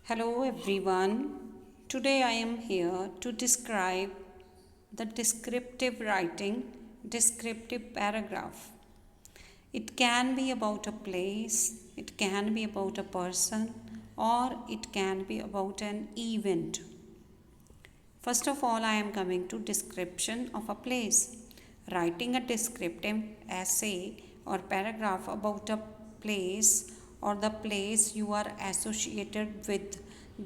Hello everyone. Today I am here to describe the descriptive writing, descriptive paragraph. It can be about a place, it can be about a person, or it can be about an event. First of all, I am coming to description of a place. Writing a descriptive essay or paragraph about a place or the place you are associated with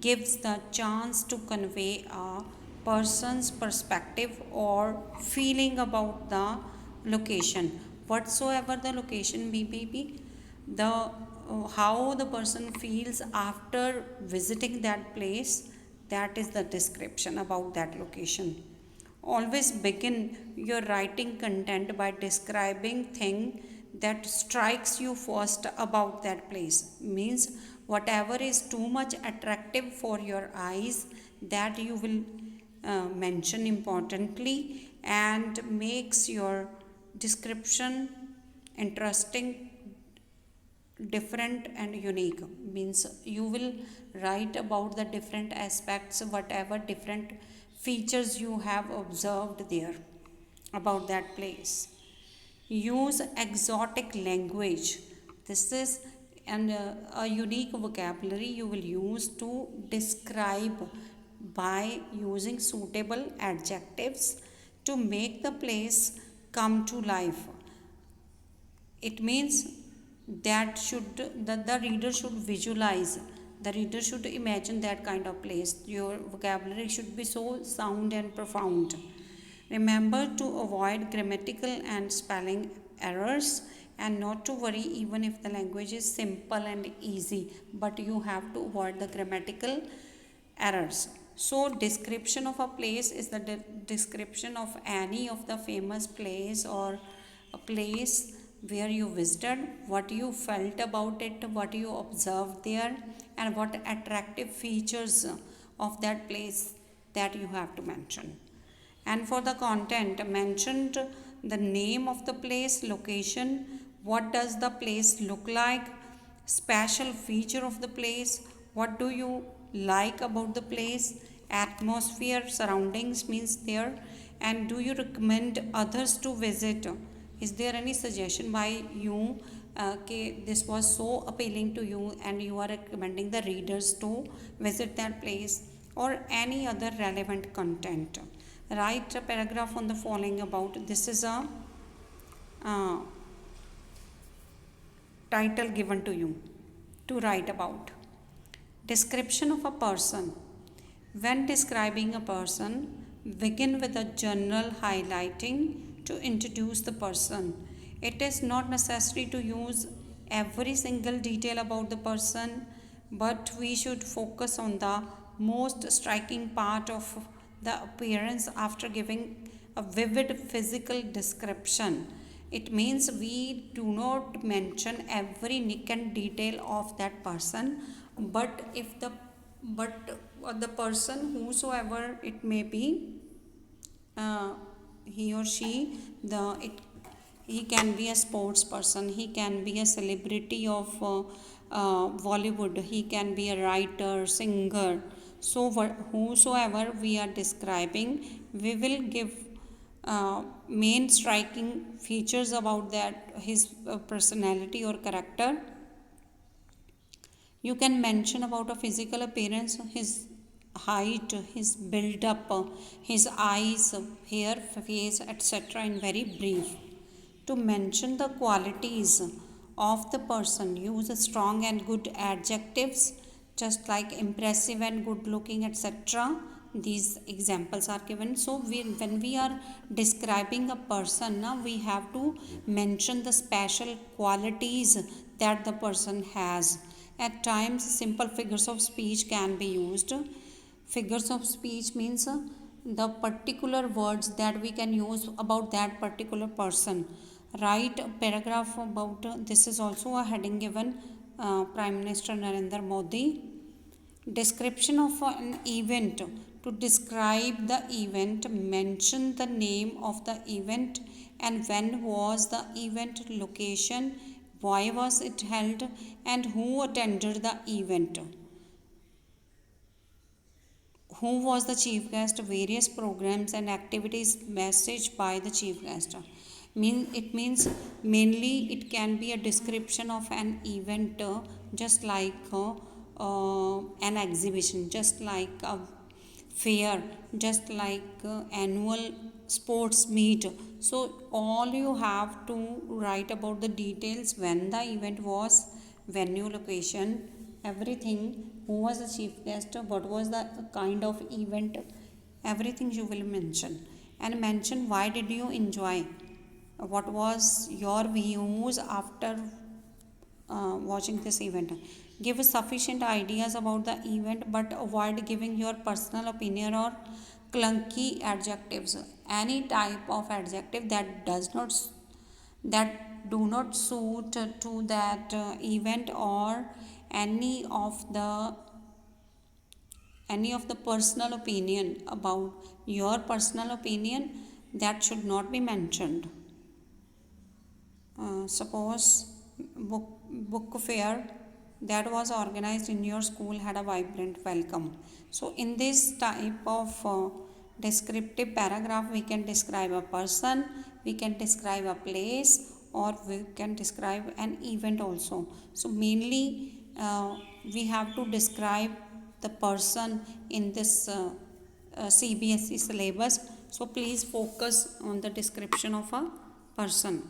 gives the chance to convey a person's perspective or feeling about the location, whatsoever the location may be, the how the person feels after visiting that place. That is the description about that location. Always begin your writing content by describing thing that strikes you first about that place. Means whatever is too much attractive for your eyes, that you will mention importantly and makes your description interesting, different and unique. Means you will write about the different aspects, whatever different features you have observed there about that place. Use exotic language. This is a unique vocabulary you will use to describe by using suitable adjectives to make the place come to life. It means that the reader should visualize, the reader should imagine that kind of place. Your vocabulary should be so sound and profound. Remember to avoid grammatical and spelling errors, and not to worry even if the language is simple and easy, but you have to avoid the grammatical errors. So description of a place is the description of any of the famous place or a place where you visited, what you felt about it, what you observed there, and what attractive features of that place that you have to mention. And for the content, mentioned the name of the place, location, what does the place look like, special feature of the place, what do you like about the place, atmosphere, surroundings means there, and do you recommend others to visit? Is there any suggestion by you this was so appealing to you and you are recommending the readers to visit that place, or any other relevant content? Write a paragraph on the following about. This is a uh, title given to you to write about. Description of a person. When describing a person, begin with a general highlighting to introduce the person. It is not necessary to use every single detail about the person, but we should focus on the most striking part of the appearance after giving a vivid physical description. It means we do not mention every nick and detail of that person, but if the but the person whosoever it may be, uh, he or she, he can be a sports person, he can be a celebrity of Bollywood, he can be a writer, singer. So whosoever we are describing, we will give main striking features about that, his personality or character. You can mention about a physical appearance, his height, his build up, his eyes, hair, face, etc. in very brief. To mention the qualities of the person, use strong and good adjectives just like impressive and good looking, etc. These examples are given. So when we are describing a person, now we have to mention the special qualities that the person has. At times, simple figures of speech can be used. Figures of speech means the particular words that we can use about that particular person. Write a paragraph about this is also a heading given, Prime Minister Narendra Modi. Description of an event. To describe the event, mention the name of the event and when was the event, location, why was it held, and who attended the event. who was the chief guest, various programs and activities messaged by the chief guest. It means mainly it can be a description of an event, just like an exhibition, just like a fair, just like annual sports meet. So all you have to write about the details: when the event was, venue, location, everything, who was the chief guest, what was the kind of event, everything you will mention. And mention why did you enjoy, what was your views after watching this event. Give sufficient ideas about the event, but avoid giving your personal opinion or clunky adjectives. Any type of adjective that does not do not suit to that event, or any of the personal opinion about your personal opinion, that should not be mentioned. Suppose book fair that was organized in your school had a vibrant welcome. So in this type of descriptive paragraph, we can describe a person, we can describe a place, or we can describe an event also. So mainly we have to describe the person in this CBSE syllabus. So please focus on the description of a person.